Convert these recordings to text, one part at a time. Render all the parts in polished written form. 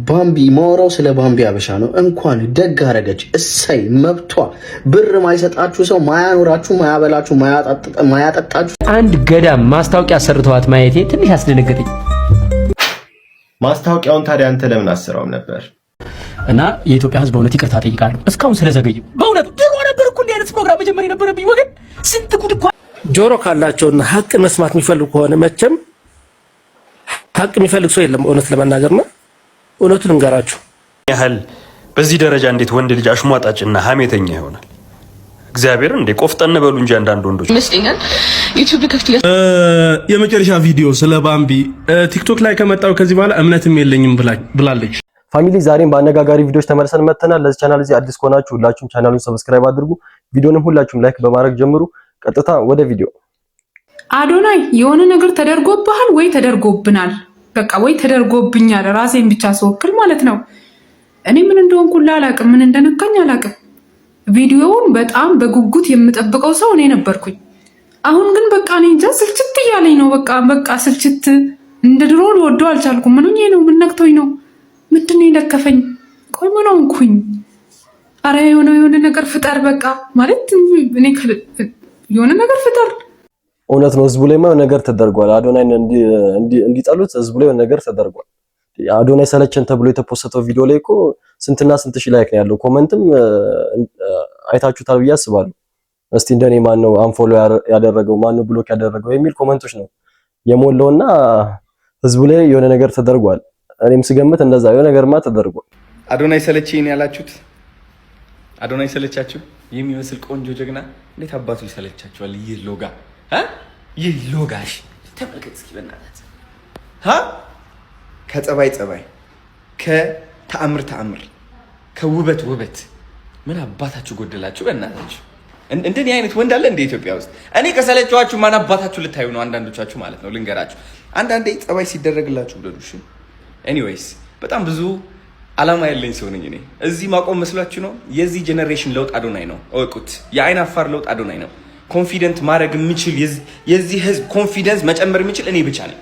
ባምቢ ማወራው ስለ ባምቢ አበሻ ነው። እንኳን ደግ አረገች እሰይ መብቷ። ብር ማይሰጣችሁ ሰው ማያኖራችሁ፣ ማያበላችሁ፣ ማያጠጣችሁ አንድ ገዳም ማስታወቂያ ሰርተዋት ማየቴ ትንሽ አስደነገጠኝ። ማስታወቂያውን ታዲያ አንተ ለምን አሰራውም ነበር? እና የኢትዮጵያ ሕዝብ በእውነት ይቅርታ ጠይቃለሁ እስካሁን ስለዘገየው። በእውነት ድሮ ነበር እኮ እንዲህ አይነት ፕሮግራም መጀመር የነበረብኝ ወገን። ስንት ጉድ እኮ ጆሮ ካላቸውና ሀቅ መስማት የሚፈልጉ ከሆነ መቼም ሀቅ የሚፈልግ ሰው የለም። እውነት ለመናገርና እውነቱን እንገራችሁ ያህል በዚህ ደረጃ እንዴት ወንድ ልጅ አሽሟጣጭና ሀሜተኛ ይሆናል? እግዚአብሔር እንዴ ቆፍጠን በሉ እንጂ አንዳንድ ወንዶች ይመስለኛል ዩቲዩብ ከፍት የመጨረሻ ቪዲዮ ስለ ባምቢ ቲክቶክ ላይ ከመጣው ከዚህ በኋላ እምነትም የለኝም ብላለች። ፋሚሊ ዛሬም በአነጋጋሪ ቪዲዮዎች ተመልሰን መጥተናል። ለዚህ ቻናል እዚህ አዲስ ከሆናችሁ ሁላችሁም ቻናሉን ሰብስክራይብ አድርጉ፣ ቪዲዮንም ሁላችሁም ላይክ በማድረግ ጀምሩ። ቀጥታ ወደ ቪዲዮ። አዶናይ የሆነ ነገር ተደርጎብሃል ወይ ተደርጎብናል? በቃ ወይ ተደርጎብኛል፣ ራሴን ብቻ ስወክል ማለት ነው። እኔ ምን እንደሆንኩ አላውቅም፣ ምን እንደነካኝ አላውቅም። ቪዲዮውን በጣም በጉጉት የምጠብቀው ሰው እኔ ነበርኩኝ። አሁን ግን በቃ እኔ እንጃ ስልችት እያለኝ ነው። በቃ ስልችት፣ እንደ ድሮ ልወደው አልቻልኩም። ምን ሆኜ ነው? ምን ነክቶኝ ነው? ምንድን ነው የለከፈኝ? ቆይ ምን ሆንኩኝ? አረ የሆነ ነገር ፍጠር። በቃ ማለት እኔ የሆነ ነገር ፍጠር። እውነት ነው፣ ህዝቡ ላይ ነገር ተደርጓል። አዶናይን እንዲጠሉት ህዝቡ ላይ ነገር ተደርጓል። አዶናይ ሰለቸን ተብሎ የተፖስተው ቪዲዮ ላይ እኮ ስንትና ስንት ሺህ ላይክ ነው ያለው። ኮመንትም አይታችሁታል ብዬ አስባለሁ። እስቲ እንደኔ ማን ነው አንፎሎ ያደረገው፣ ማን ነው ብሎክ ያደረገው የሚል ኮመንቶች ነው የሞላውና ህዝቡ ላይ የሆነ ነገር ተደርጓል። እኔም ስገምት እንደዛ የሆነ ነገርማ ተደርጓል። አዶናይ ሰለቸኝ ያላችሁት አዶናይ ሰለቻችሁ? የሚመስል ቆንጆ ጀግና እንዴት አባቱ ይሰለቻችኋል? ይህ ሎጋሽ ተመልከት እስኪ በእናትህ ከጸባይ ጸባይ፣ ከተአምር ተአምር፣ ከውበት ውበት ምን አባታችሁ ጎደላችሁ? በእናታችሁ እንደኔ አይነት ወንድ አለ እንደ ኢትዮጵያ ውስጥ? እኔ ከሰለቻችሁ ማን አባታችሁ ልታዩ ነው? አንዳንዶቻችሁ ማለት ነው። ልንገራችሁ፣ አንዳንዴ ጸባይ ሲደረግላችሁ ብለዱሽ። ኤኒዌይስ በጣም ብዙ አላማ ያለኝ ሰው ነኝ እኔ። እዚህ ማቆም መስሏችሁ ነው? የዚህ ጄኔሬሽን ለውጥ አዶናይ ነው፣ እወቁት። የአይን አፋር ለውጥ አዶናይ ነው። ኮንፊደንት ማድረግ የምችል የዚህ ህዝብ ኮንፊደንስ መጨመር የምችል እኔ ብቻ ነኝ።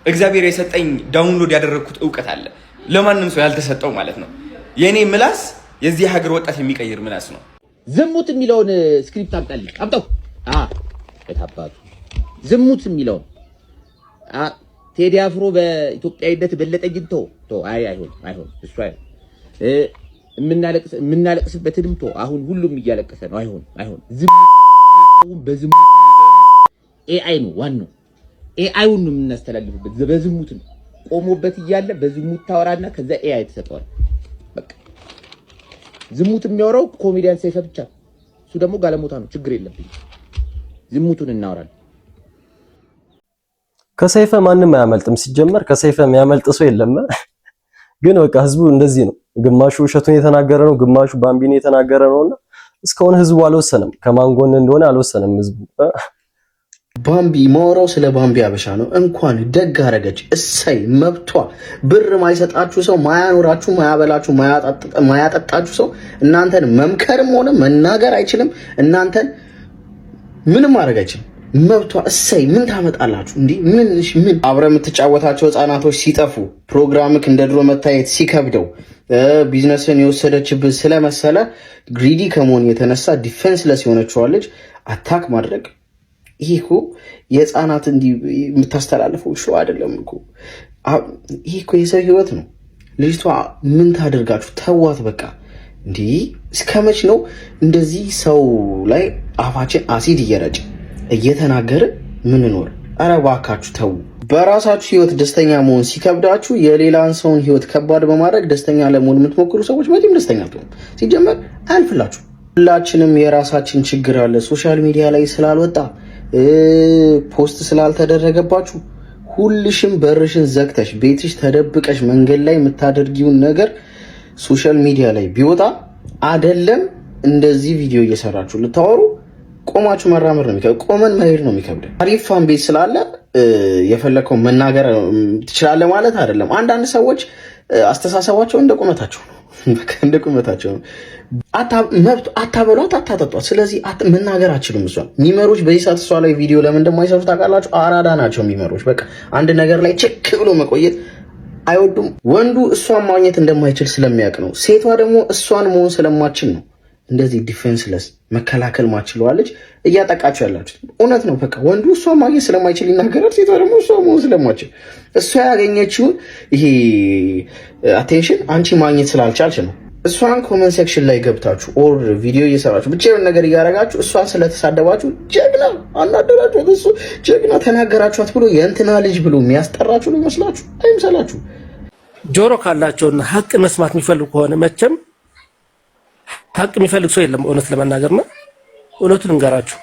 እግዚአብሔር የሰጠኝ ዳውንሎድ ያደረግኩት እውቀት አለ፣ ለማንም ሰው ያልተሰጠው ማለት ነው። የኔ ምላስ የዚህ ሀገር ወጣት የሚቀይር ምላስ ነው። ዝሙት የሚለውን ስክሪፕት አምጣልኝ፣ አምጣው። የታባቱ ዝሙት የሚለውን ቴዲ አፍሮ በኢትዮጵያዊነት በለጠኝ አይሆን እሱ የምናለቅስበትንም አሁን ሁሉም እያለቀሰ ነው። አይሆን ዝሙት በዝሙት ኤአይ ነው ዋናው። ኤአይውን ነው የምናስተላልፍበት። በዝሙት ነው ቆሞበት እያለ በዝሙት ታወራና ከዛ ኤአይ ተሰጠዋል። በቃ ዝሙት የሚያወራው ኮሜዲያን ሰይፈ ብቻ፣ እሱ ደግሞ ጋለሞታ ነው። ችግር የለብኝ፣ ዝሙቱን እናወራለን። ከሰይፈ ማንም አያመልጥም። ሲጀመር ከሰይፈ የሚያመልጥ ሰው የለም። ግን በቃ ህዝቡ እንደዚህ ነው። ግማሹ ውሸቱን የተናገረ ነው፣ ግማሹ ባምቢን የተናገረ ነውና እስካሁን ህዝቡ አልወሰነም፣ ከማን ጎን እንደሆነ አልወሰነም ህዝቡ። ባምቢ ማወራው ስለ ባምቢ አበሻ ነው። እንኳን ደግ አረገች እሰይ መብቷ። ብር ማይሰጣችሁ ሰው ማያኖራችሁ፣ ማያበላችሁ፣ ማያጠጣችሁ ሰው እናንተን መምከርም ሆነ መናገር አይችልም። እናንተን ምንም ማድረግ አይችልም። መብቷ እሰይ። ምን ታመጣላችሁ እንዴ? ምን አብረ የምትጫወታቸው ህፃናቶች ሲጠፉ፣ ፕሮግራምክ እንደ ድሮ መታየት ሲከብደው፣ ቢዝነስን የወሰደችብህ ስለመሰለ ግሪዲ ከመሆን የተነሳ ዲፌንስለስ የሆነችዋ ልጅ አታክ ማድረግ ይሄ እኮ የህፃናት እንዲህ የምታስተላልፈው ሾው አይደለም እኮ። ይሄ እኮ የሰው ህይወት ነው። ልጅቷ ምን ታደርጋችሁ? ተዋት በቃ። እንዲህ እስከመች ነው እንደዚህ ሰው ላይ አፋችን አሲድ እየረጭ እየተናገረ ምን ኖር? ኧረ እባካችሁ ተው። በራሳችሁ ህይወት ደስተኛ መሆን ሲከብዳችሁ የሌላን ሰውን ህይወት ከባድ በማድረግ ደስተኛ ለመሆን የምትሞክሩ ሰዎች መቼም ደስተኛ አትሆኑም። ሲጀመር አያልፍላችሁ። ሁላችንም የራሳችን ችግር አለ። ሶሻል ሚዲያ ላይ ስላልወጣ ፖስት ስላልተደረገባችሁ ሁልሽም በርሽን ዘግተሽ ቤትሽ ተደብቀሽ መንገድ ላይ የምታደርጊውን ነገር ሶሻል ሚዲያ ላይ ቢወጣ አይደለም እንደዚህ ቪዲዮ እየሰራችሁ ልታወሩ ቆማችሁ መራመድ ነው የሚከብድ። ቆመን መሄድ ነው የሚከብድ። አሪፍ ፋን ቤት ስላለ የፈለከው መናገር ትችላለህ ማለት አይደለም። አንዳንድ ሰዎች አስተሳሰባቸው እንደ ቁመታቸው ነው። እንደ ቁመታቸው ነው። አታበሏት፣ አታጠጧት። ስለዚህ መናገር አችልም። እሷን ሚመሮች በዚህ ሰዓት እሷ ላይ ቪዲዮ ለምን እንደማይሰሩ ታውቃላችሁ? አራዳ ናቸው ሚመሮች። በቃ አንድ ነገር ላይ ችክ ብሎ መቆየት አይወዱም። ወንዱ እሷን ማግኘት እንደማይችል ስለሚያውቅ ነው። ሴቷ ደግሞ እሷን መሆን ስለማችል ነው እንደዚህ ዲፌንስለስ መከላከል ማችለዋለች እያጠቃችሁ ያላችሁ። እውነት ነው። በቃ ወንዱ እሷን ማግኘት ስለማይችል ይናገራል። ሴቷ ደግሞ እሷ መሆን ስለማችል እሷ ያገኘችውን ይሄ አቴንሽን አንቺ ማግኘት ስላልቻልች ነው። እሷን ኮመንት ሴክሽን ላይ ገብታችሁ ኦር ቪዲዮ እየሰራችሁ ብቻ የሆነ ነገር እያደረጋችሁ እሷን ስለተሳደባችሁ ጀግና አናደራችኋት፣ እሱ ጀግና ተናገራችኋት ብሎ የእንትና ልጅ ብሎ የሚያስጠራችሁ ነው ይመስላችሁ? አይምሰላችሁ። ጆሮ ካላቸውና ሀቅ መስማት የሚፈልጉ ከሆነ መቼም ሀቅ የሚፈልግ ሰው የለም። እውነት ለመናገር ነው። እውነቱን እንገራችሁ፣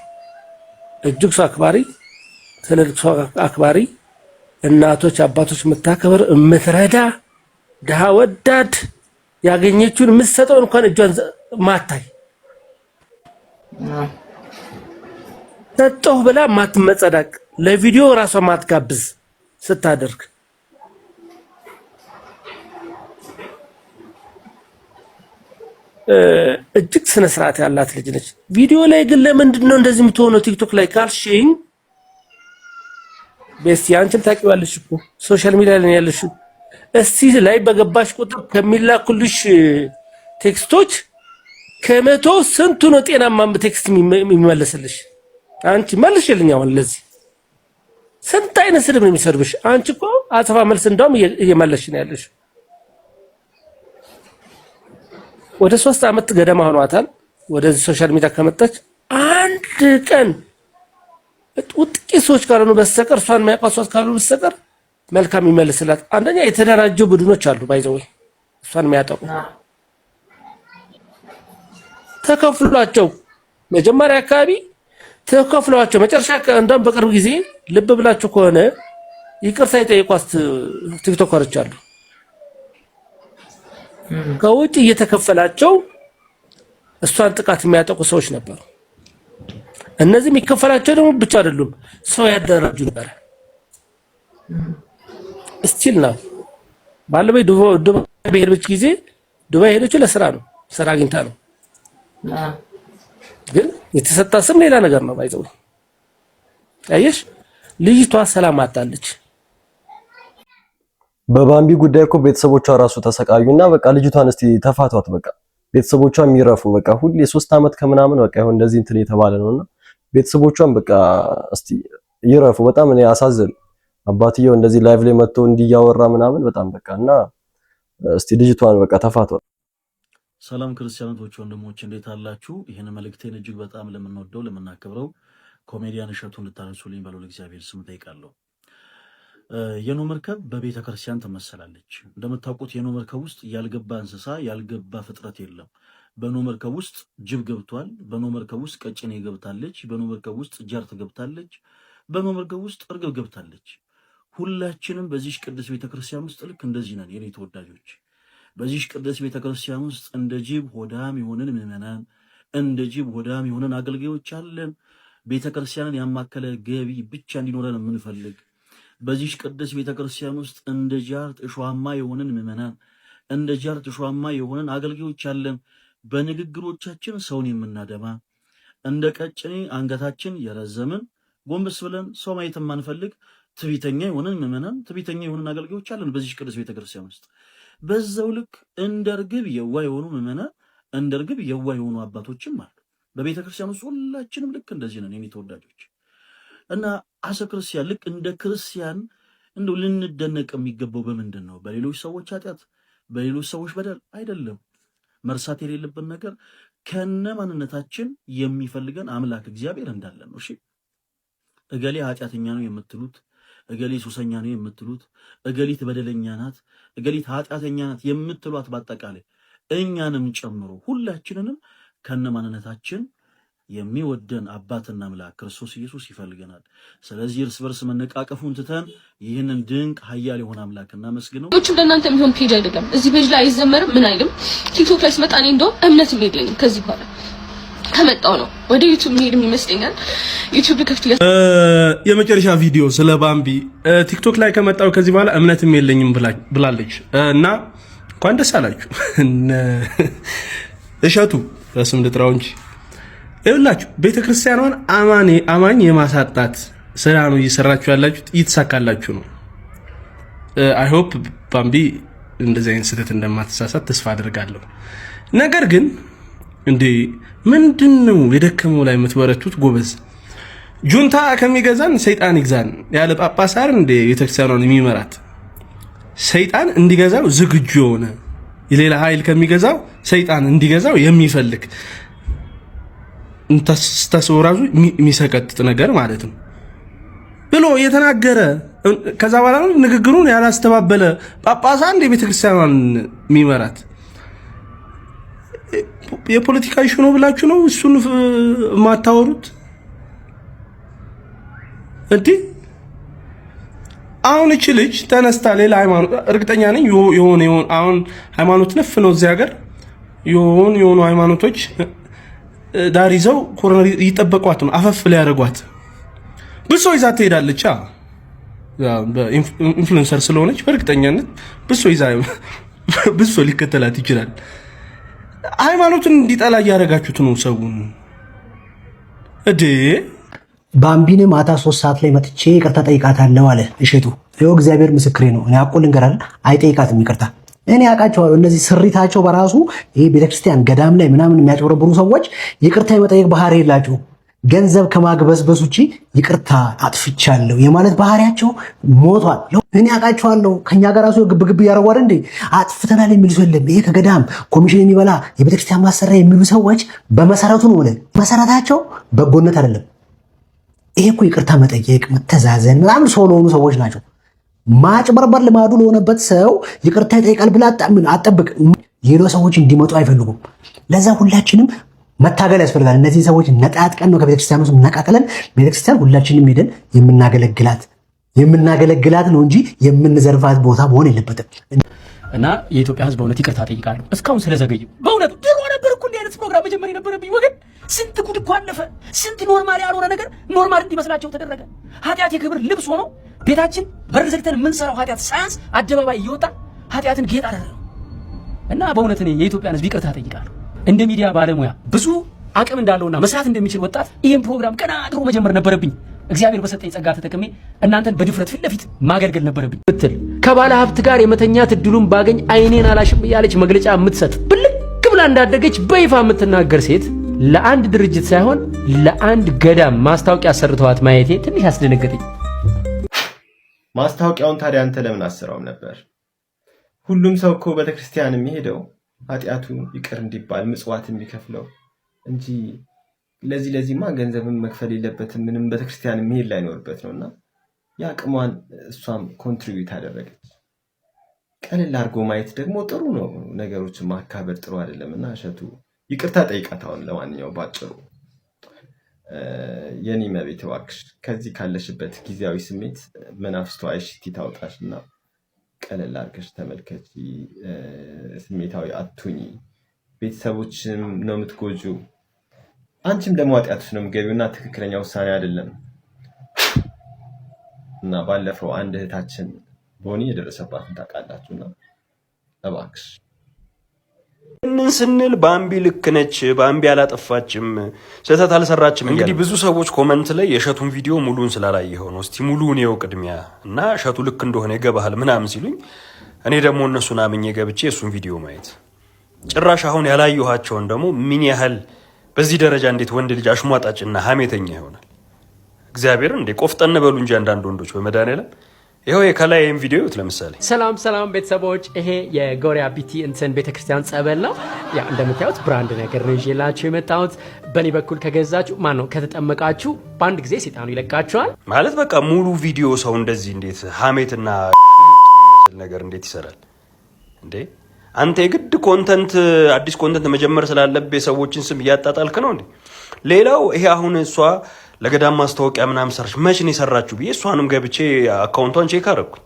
እጅግ ሰው አክባሪ፣ ትልልቅ ሰው አክባሪ፣ እናቶች አባቶች የምታከብር የምትረዳ ድሃ ወዳድ ያገኘችውን የምትሰጠው እንኳን እጇን ማታይ ሰጠው ብላ ማትመጸዳቅ ለቪዲዮ ራሷ ማትጋብዝ ስታደርግ እጅግ ስነ ስርዓት ያላት ልጅ ነች። ቪዲዮ ላይ ግን ለምንድን ነው እንደዚህ የምትሆነው? ቲክቶክ ላይ ካልሽኝ በስ ያንቺም ታውቂዋለሽ እኮ ሶሻል ሚዲያ ላይ ያለሽ እስቲ ላይ በገባሽ ቁጥር ከሚላኩልሽ ቴክስቶች ከመቶ ስንቱ ነው ጤናማ ቴክስት የሚመለስልሽ? አንቺ መልሽልኝ። አሁን ለዚህ ስንት አይነት ስድብ ነው የሚሰርብሽ? አንቺ እኮ አጸፋ መልስ እንደውም እየመለስሽ ነው ያለሽ። ወደ 3 ዓመት ገደማ ሆኗታል ወደዚህ ሶሻል ሚዲያ ከመጣች። አንድ ቀን ጥቂት ሰዎች ካልሆኑ በስተቀር እሷን የሚያውቋት ካልሆኑ በስተቀር መልካም ይመልስላት። አንደኛ የተደራጁ ቡድኖች አሉ ባይዘው እሷን የሚያጠቁ ተከፍሏቸው መጀመሪያ አካባቢ ተከፍሏቸው መጨረሻ እንደውም በቅርብ ጊዜ ልብ ብላችሁ ከሆነ ይቅርታ የጠየቋት ቲክቶከሮች አሉ። ከውጭ እየተከፈላቸው እሷን ጥቃት የሚያጠቁ ሰዎች ነበሩ። እነዚህ የሚከፈላቸው ደግሞ ብቻ አይደሉም፣ ሰው ያደራጁ ነበር። ስቲል ነው ባለበይ ዱባይ ሄደች ጊዜ ዱባይ ሄደችው ለስራ ነው፣ ስራ አግኝታ ነው። ግን የተሰጣ ስም ሌላ ነገር ነው። ባይዘው አየሽ ልጅቷ ሰላም አጣለች። በባምቢ ጉዳይ እኮ ቤተሰቦቿ ራሱ ተሰቃዩና በቃ ልጅቷን እስቲ ተፋቷት፣ በቃ ቤተሰቦቿ የሚረፉ በቃ ሁሌ 3 ዓመት ከምናምን በቃ ይሁን እንደዚህ እንትን የተባለ ነውና ቤተሰቦቿን በቃ እስቲ ይረፉ። በጣም እኔ አሳዘን አባትየው እንደዚህ ላይቭ ላይ መጥቶ እንዲያወራ ምናምን በጣም በቃና እስቲ ልጅቷን በቃ ተፋቷት። ሰላም ክርስቲያኖች ወንድሞች እንዴት አላችሁ? ይሄን መልእክቴን እጅግ በጣም ለምንወደው ለምናከብረው ኮሜዲያን እሸቱን ልታነሱልኝ በለው ለእግዚአብሔር ስም ጠይቃለሁ። የኖህ መርከብ በቤተ ክርስቲያን ትመሰላለች። እንደምታውቁት የኖህ መርከብ ውስጥ ያልገባ እንስሳ ያልገባ ፍጥረት የለም። በኖህ መርከብ ውስጥ ጅብ ገብቷል። በኖህ መርከብ ውስጥ ቀጭኔ ገብታለች። በኖህ መርከብ ውስጥ ጃርት ገብታለች። በኖህ መርከብ ውስጥ እርግብ ገብታለች። ሁላችንም በዚህ ቅዱስ ቤተክርስቲያን ውስጥ ልክ እንደዚህ ነን የኔ ተወዳጆች። በዚህ ቅዱስ ቤተክርስቲያን ውስጥ እንደ ጅብ ሆዳም የሆነን ምዕመናን፣ እንደ ጅብ ሆዳም የሆነን አገልጋዮች አለን። ቤተክርስቲያንን ያማከለ ገቢ ብቻ እንዲኖረን የምንፈልግ በዚህ ቅዱስ ቤተክርስቲያን ውስጥ እንደ ጃርት እሾሃማ የሆነን ምዕመናን፣ እንደ ጃርት እሾሃማ የሆነን አገልጋዮች አለን። በንግግሮቻችን ሰውን የምናደማ እንደ ቀጭኔ አንገታችን የረዘምን ጎንበስ ብለን ሰው ማየት የማንፈልግ ትዕቢተኛ የሆነን ምዕመናን፣ ትዕቢተኛ የሆነን አገልጋዮች አለን በዚህ ቅዱስ ቤተክርስቲያን ውስጥ። በዛው ልክ እንደ ርግብ የዋህ የሆኑ ምዕመናን፣ እንደ ርግብ የዋህ የሆኑ አባቶችም አሉ በቤተክርስቲያን ውስጥ። ሁላችንም ልክ እንደዚህ ነን የኔ ተወዳጆች። እና አሰ ክርስቲያን ልክ እንደ ክርስቲያን እንደው ልንደነቅ የሚገባው በምንድን ነው? በሌሎች ሰዎች ኃጢአት፣ በሌሎች ሰዎች በደል አይደለም። መርሳት የሌለብን ነገር ከነ ማንነታችን የሚፈልገን አምላክ እግዚአብሔር እንዳለን ነው። እሺ እገሌ ኃጢአተኛ ነው የምትሉት፣ እገሌ ሱሰኛ ነው የምትሉት፣ እገሊት በደለኛ ናት፣ እገሊት ኃጢአተኛ ናት የምትሏት በአጠቃላይ እኛንም ጨምሮ ሁላችንንም ከነ ማንነታችን የሚወደን አባትና አምላክ ክርስቶስ ኢየሱስ ይፈልገናል። ስለዚህ እርስ በርስ መነቃቀፉን ትተን ይህንን ድንቅ ኃያል የሆነ አምላክ እናመስግነው። እንደናንተ የሚሆን ፔጅ አይደለም። እዚህ ፔጅ ላይ አይዘመርም ምን አይልም። ቲክቶክ ላይ ስመጣ እኔ እንደውም እምነትም የለኝም። ከዚህ በኋላ ከመጣው ነው ወደ ዩቲዩብ መሄድም ይመስለኛል። ዩቲዩብ ከፍት የመጨረሻ ቪዲዮ ስለ ባምቢ ቲክቶክ ላይ ከመጣው ከዚህ በኋላ እምነትም የለኝም ብላለች እና እንኳን ደስ አላችሁ እሸቱ በስም ልጥራው እንጂ ይኸውላችሁ ቤተክርስቲያኗን አማኝ የማሳጣት ስራ ነው እየሰራችሁ ያላችሁት። እየተሳካላችሁ ነው። አይ ሆፕ ባምቢ እንደዚህ አይነት ስህተት እንደማትሳሳት ተስፋ አድርጋለሁ። ነገር ግን እንዴ ምንድነው የደከመው ላይ የምትበረቱት ጎበዝ? ጁንታ ከሚገዛን ሰይጣን ይግዛን ያለ ጳጳስ አይደል እንዴ ቤተክርስቲያኗን የሚመራት? ሰይጣን እንዲገዛው ዝግጁ የሆነ የሌላ ኃይል ከሚገዛው ሰይጣን እንዲገዛው የሚፈልግ እንታስታስበው ራሱ የሚሰቀጥጥ ነገር ማለት ነው ብሎ የተናገረ ከዛ በኋላ ንግግሩን ያላስተባበለ ጳጳስ አንድ የቤተክርስቲያኗን የሚመራት የፖለቲካ ኢሹ ነው ብላችሁ ነው እሱን ማታወሩት እንዴ? አሁን እቺ ልጅ ተነስታ ሌላ ሃይማኖት እርግጠኛ ነኝ የሆነ አሁን ሃይማኖት ነፍ ነው እዚህ ሀገር የሆኑ ሃይማኖቶች ዳር ይዘው ኮሮና ይጠበቋት ነው አፈፍ ላይ ያደርጓት ብሶ ይዛ ትሄዳለች። በኢንፍሉዌንሰር ስለሆነች በእርግጠኛነት ብሶ ሊከተላት ይችላል። ሃይማኖትን እንዲጠላ እያደረጋችሁት ነው ሰውን እዴ። ባምቢን ማታ 3 ሰዓት ላይ መጥቼ ይቅርታ ጠይቃታለሁ አለ እሸቱ። ይኸው እግዚአብሔር ምስክሬ ነው። እኔ አቆ ልንገራል አይጠይቃትም ይቅርታ። እኔ አውቃቸዋለሁ። እነዚህ ስሪታቸው በራሱ ይሄ ቤተክርስቲያን ገዳም ላይ ምናምን የሚያጭበረብሩ ሰዎች ይቅርታ የመጠየቅ ባህሪ የላቸው። ገንዘብ ከማግበስበስ ውጪ ይቅርታ አጥፍቻለሁ የማለት ባህሪያቸው ሞቷል። እኔ አውቃቸዋለሁ። ከኛ ጋር ራሱ ግብግብ ያረዋር እንዴ አጥፍተናል የሚል ሰው የለም። ይሄ ከገዳም ኮሚሽን የሚበላ የቤተክርስቲያን ማሰሪያ የሚሉ ሰዎች በመሰረቱ ነው መሰረታቸው በጎነት አይደለም። ይሄ እኮ ይቅርታ መጠየቅ መተዛዘን ምናምን ሰው ለሆኑ ሰዎች ናቸው። ማጭበርበር ልማዱ ለሆነበት ሰው ይቅርታ ይጠይቃል ብላ አጠብቅ። ሌሎች ሰዎች እንዲመጡ አይፈልጉም። ለዛ ሁላችንም መታገል ያስፈልጋል። እነዚህ ሰዎች ነጣጥቀን ነው ከቤተክርስቲያን ውስጥ ነቃቅለን ቤተክርስቲያን ሁላችንም ሄደን የምናገለግላት ነው እንጂ የምንዘርፋት ቦታ መሆን የለበትም። እና የኢትዮጵያ ሕዝብ በእውነት ይቅርታ ጠይቃለሁ እስካሁን ስለዘገዩ። በእውነት ድሮ ነበር እኮ እንዲህ አይነት ፕሮግራም መጀመር የነበረብኝ ወገን። ስንት ጉድ እኮ አለፈ። ስንት ኖርማል ያልሆነ ነገር ኖርማል እንዲመስላቸው ተደረገ። ኃጢአት የክብር ልብስ ሆኖ ቤታችን በር ዘግተን የምንሰራው ኃጢአት ሳያንስ አደባባይ እየወጣ ኃጢአትን ጌጥ አደረገው። እና በእውነት እኔ የኢትዮጵያን ሕዝብ ይቅርታ ጠይቃለሁ። እንደ ሚዲያ ባለሙያ ብዙ አቅም እንዳለውና መስራት እንደሚችል ወጣት ይህን ፕሮግራም ቀና አድሮ መጀመር ነበረብኝ። እግዚአብሔር በሰጠኝ ጸጋ ተጠቅሜ እናንተን በድፍረት ፊት ለፊት ማገልገል ነበረብኝ ብትል ከባለ ሀብት ጋር የመተኛት እድሉን ባገኝ አይኔን አላሽም እያለች መግለጫ የምትሰጥ ብልቅ ብላ እንዳደገች በይፋ የምትናገር ሴት ለአንድ ድርጅት ሳይሆን ለአንድ ገዳም ማስታወቂያ አሰርተዋት ማየቴ ትንሽ አስደነገጠኝ። ማስታወቂያውን ታዲያ አንተ ለምን አሰራውም ነበር? ሁሉም ሰው እኮ ቤተክርስቲያን የሚሄደው ኃጢአቱ ይቅር እንዲባል ምጽዋት የሚከፍለው እንጂ ለዚህማ ገንዘብን መክፈል የለበትም። ምንም ቤተክርስቲያን የሚሄድ ላይኖርበት ነውና ያቅሟን እሷም ኮንትሪቢዩት አደረገች። ቀለል አድርጎ ማየት ደግሞ ጥሩ ነው። ነገሮችን ማካበር ጥሩ አይደለምና እሸቱ ይቅርታ ጠይቃት። አሁን ለማንኛውም ባጭሩ የኔ መቤት እባክሽ ከዚህ ካለሽበት ጊዜያዊ ስሜት መናፍስቷ አይሽቲ ታውጣሽና ቀለል አድርገሽ ተመልከቺ። ስሜታዊ አትሁኚ። ቤተሰቦችም ነው የምትጎጂው፣ አንቺም ደግሞ ኃጢአትሽ ነው የምትገቢውና ትክክለኛ ውሳኔ አይደለም። እና ባለፈው አንድ እህታችን ቦኒ የደረሰባትን ታውቃላችሁና እባክሽ እንን ስንል ባምቢ ልክ ነች፣ ባምቢ አላጠፋችም፣ ስህተት አልሰራችም። እንግዲህ ብዙ ሰዎች ኮመንት ላይ የእሸቱን ቪዲዮ ሙሉን ስላላየኸው ነው እስቲ ሙሉን የው ቅድሚያ እና እሸቱ ልክ እንደሆነ ይገባሃል ምናምን ሲሉኝ እኔ ደግሞ እነሱን አምኜ ገብቼ እሱን ቪዲዮ ማየት ጭራሽ አሁን ያላየኋቸውን ደግሞ ምን ያህል በዚህ ደረጃ እንዴት ወንድ ልጅ አሽሟጣጭና ሀሜተኛ ይሆናል? እግዚአብሔር እንዴ ቆፍጠን በሉ እንጂ አንዳንድ ወንዶች በመድኃኒዓለም ይሄው የከላይ ቪዲዮ ይሁት። ለምሳሌ ሰላም ቤተሰቦች፣ ይሄ የጎሪያ ቢቲ እንትን ቤተክርስቲያን ጸበል ነው። ያ እንደምታዩት ብራንድ ነገር ነው ይዤላችሁ የመጣሁት። በእኔ በኩል ከገዛችሁ ከተጠመቃችሁ በአንድ ጊዜ ሰይጣኑ ይለቃችኋል ማለት በቃ ሙሉ ቪዲዮ ሰው እንደዚህ እንዴት ሀሜትና ነገር እንዴት ይሰራል እንዴ? አንተ የግድ ኮንተንት አዲስ ኮንተንት መጀመር ስላለበት የሰዎችን ስም እያጣጣልክ ነው እንዴ? ሌላው ይሄ አሁን እሷ ለገዳም ማስታወቂያ ምናምን ሰራች መች ነው የሰራችሁ ብዬ እሷንም ገብቼ አካውንቷን ቼክ አደረኩኝ።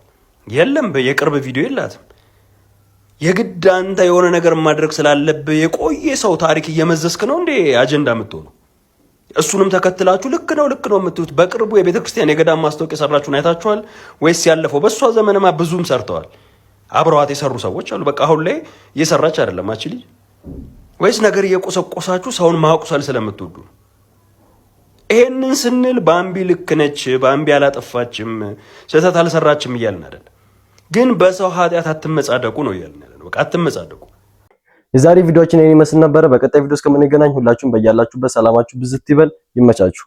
የለም የቅርብ ቪዲዮ የላትም። የግድ አንተ የሆነ ነገር ማድረግ ስላለብህ የቆየ ሰው ታሪክ እየመዘስክ ነው እንዴ አጀንዳ የምትሆነው? እሱንም ተከትላችሁ ልክ ነው የምትሉት። በቅርቡ የቤተክርስቲያን የገዳም ማስታወቂያ ሰራችሁን አይታችኋል ወይስ ያለፈው? በእሷ ዘመንማ ብዙም ሰርተዋል። አብረዋት የሰሩ ሰዎች አሉ። በቃ አሁን ላይ እየሰራች አይደለም አችሊ ወይስ ነገር እየቆሰቆሳችሁ ሰውን ማቁሰል ስለምትወዱ? ይሄንን ስንል ባምቢ ልክ ነች፣ ባምቢ አላጠፋችም፣ ስህተት አልሰራችም እያልን አይደል። ግን በሰው ኃጢአት አትመጻደቁ ነው እያልን ያለነው። በቃ አትመጻደቁ። የዛሬ ቪዲዮአችን ይመስል ነበረ። በቀጣይ ቪዲዮ እስከምንገናኝ ሁላችሁም በያላችሁበት ሰላማችሁ ብዝት ይበል። ይመቻችሁ።